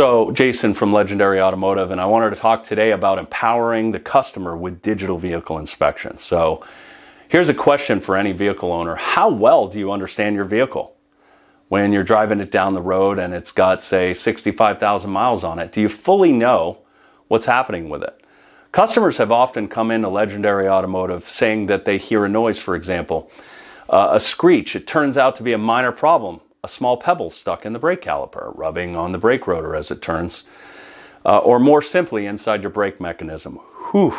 So, Jason from Legendary Automotive, and I wanted to talk today about empowering the customer with digital vehicle inspection. So, here's a question for any vehicle owner. How well do you understand your vehicle? When you're driving it down the road and it's got, say, 65,000 miles on it, do you fully know what's happening with it? Customers have often come into Legendary Automotive saying that they hear a noise, for example, a screech. It turns out to be a minor problem. A small pebble stuck in the brake caliper, rubbing on the brake rotor as it turns, or more simply inside your brake mechanism. Whew,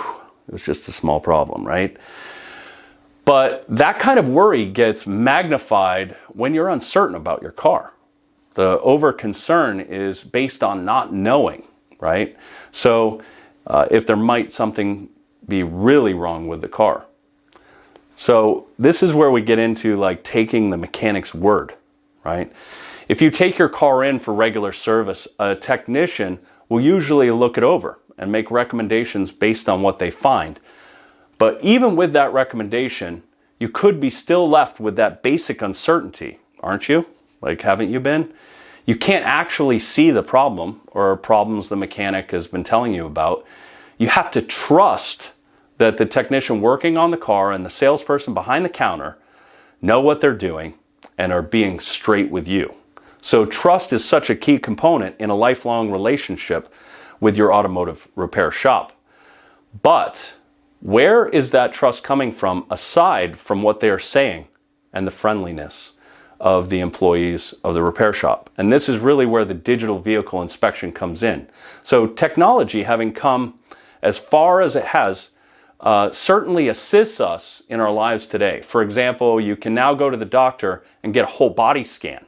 it was just a small problem, right? But that kind of worry gets magnified when you're uncertain about your car. The over concern is based on not knowing, right? So if there might something be really wrong with the car. So this is where we get into like taking the mechanic's word. Right? If you take your car in for regular service, a technician will usually look it over and make recommendations based on what they find. But even with that recommendation, you could be still left with that basic uncertainty, aren't you? Like, haven't you been? You can't actually see the problem or problems the mechanic has been telling you about. You have to trust that the technician working on the car and the salesperson behind the counter know what they're doing and are being straight with you. So trust is such a key component in a lifelong relationship with your automotive repair shop. But where is that trust coming from aside from what they are saying and the friendliness of the employees of the repair shop? And this is really where the digital vehicle inspection comes in. So technology, having come as far as it has, certainly assists us in our lives today. For example, you can now go to the doctor and get a whole body scan.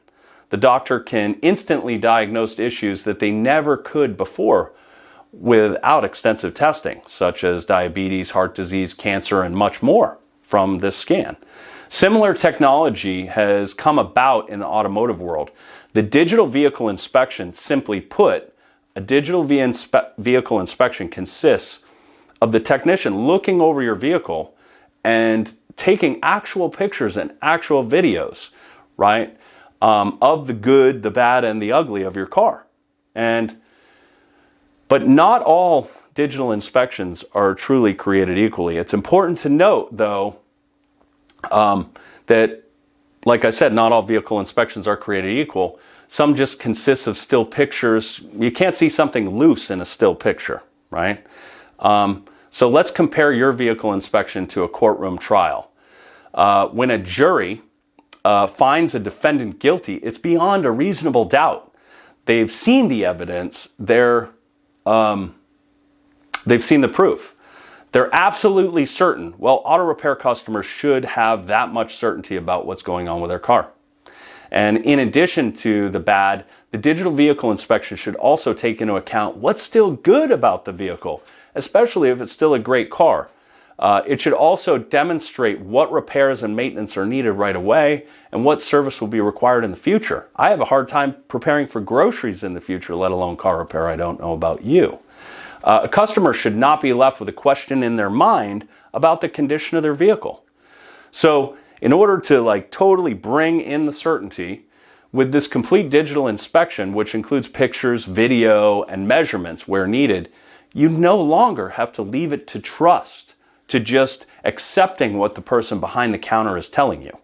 The doctor can instantly diagnose issues that they never could before without extensive testing, such as diabetes, heart disease, cancer, and much more from this scan. Similar technology has come about in the automotive world. The digital vehicle inspection, simply put, a digital vehicle inspection consists of the technician looking over your vehicle and taking actual pictures and actual videos, right, of the good, the bad, and the ugly of your car. But not all digital inspections are truly created equally. It's important to note, though, that, like I said, not all vehicle inspections are created equal. Some just consist of still pictures. You can't see something loose in a still picture, right? So let's compare your vehicle inspection to a courtroom trial. When a jury finds a defendant guilty, it's beyond a reasonable doubt. They've seen the evidence. They've seen the proof. They're absolutely certain. Well, auto repair customers should have that much certainty about what's going on with their car. And in addition to the bad, the digital vehicle inspection should also take into account what's still good about the vehicle, especially if it's still a great car. It should also demonstrate what repairs and maintenance are needed right away and what service will be required in the future. I have a hard time preparing for groceries in the future, let alone car repair. I don't know about you. A customer should not be left with a question in their mind about the condition of their vehicle. So in order to totally bring in the certainty with this complete digital inspection, which includes pictures, video, and measurements where needed, you no longer have to leave it to trust, to just accepting what the person behind the counter is telling you.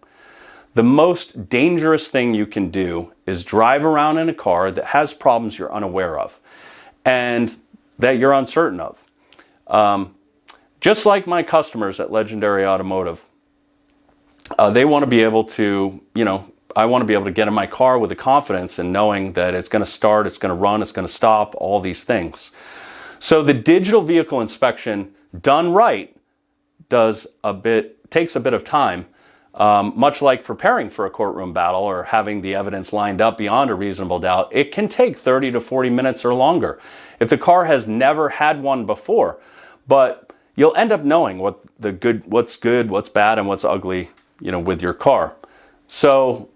The most dangerous thing you can do is drive around in a car that has problems you're unaware of and that you're uncertain of. Just like my customers at Legendary Automotive, they want to be able to, I want to be able to get in my car with the confidence and knowing that it's going to start, it's going to run, it's going to stop, all these things. So the digital vehicle inspection done right takes a bit of time, much like preparing for a courtroom battle or having the evidence lined up beyond a reasonable doubt. It can take 30 to 40 minutes or longer if the car has never had one before, but you'll end up knowing what's good, what's bad, and what's ugly, with your car. So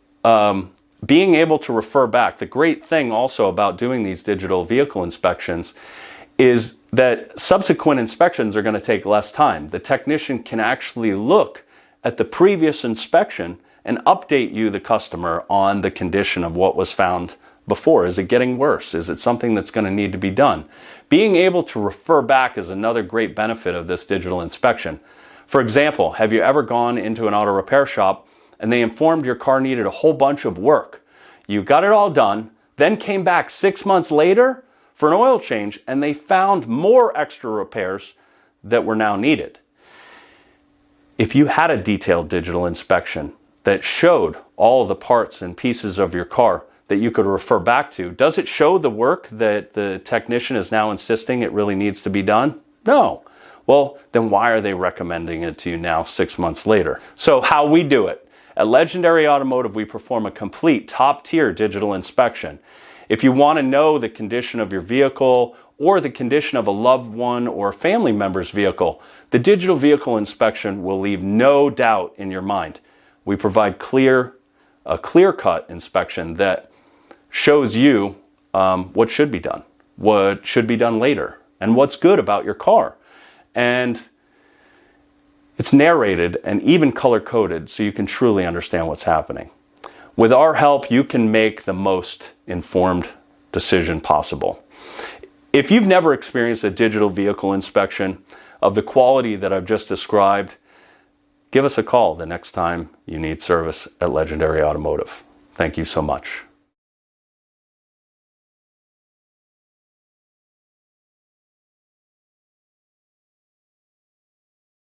being able to refer back, the great thing also about doing these digital vehicle inspections is that subsequent inspections are going to take less time. The technician can actually look at the previous inspection and update you, the customer, on the condition of what was found before? Is it getting worse? Is it something that's going to need to be done? Being able to refer back is another great benefit of this digital inspection. For example, have you ever gone into an auto repair shop and they informed your car needed a whole bunch of work? You got it all done, then came back 6 months later for an oil change and they found more extra repairs that were now needed. If you had a detailed digital inspection that showed all the parts and pieces of your car that you could refer back to, does it show the work that the technician is now insisting it really needs to be done? No. Well, then why are they recommending it to you now 6 months later? So how we do it. At Legendary Automotive, we perform a complete top-tier digital inspection. If you want to know the condition of your vehicle or the condition of a loved one or family member's vehicle, the digital vehicle inspection will leave no doubt in your mind. We provide a clear-cut inspection that shows you what should be done, what should be done later, and what's good about your car. And it's narrated and even color-coded so you can truly understand what's happening. With our help, you can make the most informed decision possible. If you've never experienced a digital vehicle inspection of the quality that I've just described, give us a call the next time you need service at Legendary Automotive. Thank you so much.